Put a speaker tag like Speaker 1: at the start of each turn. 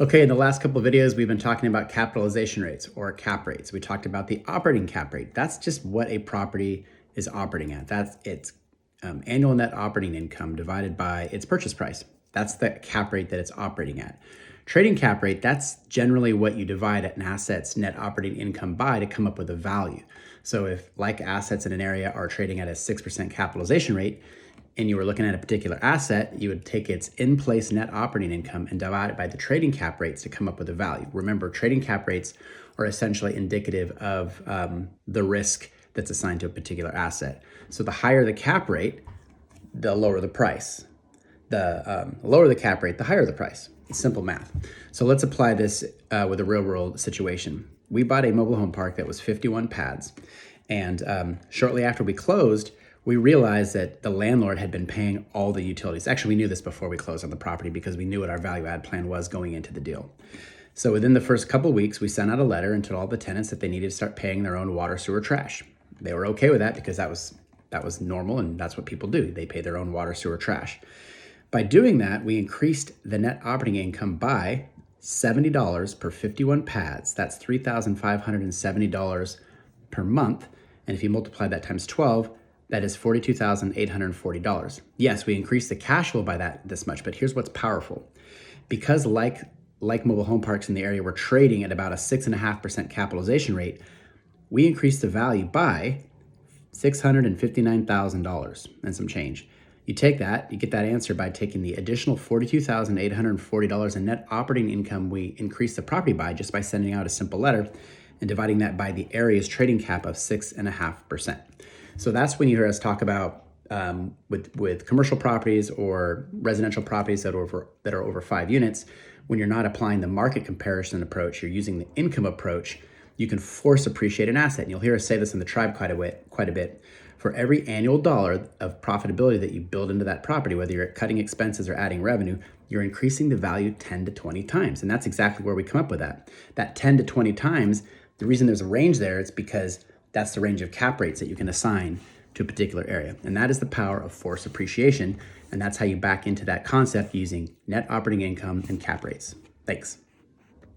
Speaker 1: Okay, in the last couple of videos, we've been talking about capitalization rates or cap rates. We talked about the operating cap rate. That's just what a property is operating at. That's its annual net operating income divided by its purchase price. That's the cap rate that it's operating at. Trading cap rate, that's generally what you divide an asset's net operating income by to come up with a value. So if like assets in an area are trading at a 6% capitalization rate, and you were looking at a particular asset, you would take its in-place net operating income and divide it by the trading cap rates to come up with a value. Remember, trading cap rates are essentially indicative of the risk that's assigned to a particular asset. So the higher the cap rate, the lower the price. The lower the cap rate, the higher the price. It's simple math. So let's apply this with a real world situation. We bought a mobile home park that was 51 pads. And shortly after we closed, we realized that the landlord had been paying all the utilities. Actually, we knew this before we closed on the property because we knew what our value add plan was going into the deal. So within the first couple of weeks, we sent out a letter and told all the tenants that they needed to start paying their own water, sewer, trash. They were okay with that because that was normal and that's what people do. They pay their own water, sewer, trash. By doing that, we increased the net operating income by $70 per 51 pads. That's $3,570 per month. And if you multiply that times 12, that is $42,840. Yes, we increased the cash flow by this much, but here's what's powerful. Because like mobile home parks in the area were trading at about a 6.5% capitalization rate, we increased the value by $659,000 and some change. You take that, you get that answer by taking the additional $42,840 in net operating income we increased the property by just by sending out a simple letter and dividing that by the area's trading cap of 6.5%. So that's when you hear us talk about with commercial properties or residential properties that are over 5 units, when you're not applying the market comparison approach, you're using the income approach, you can force appreciate an asset. And you'll hear us say this in the tribe quite a bit. For every annual dollar of profitability that you build into that property, whether you're cutting expenses or adding revenue, you're increasing the value 10 to 20 times. And that's exactly where we come up with that. That 10 to 20 times, the reason there's a range there, it's because that's the range of cap rates that you can assign to a particular area. And that is the power of force appreciation. And that's how you back into that concept using net operating income and cap rates. Thanks.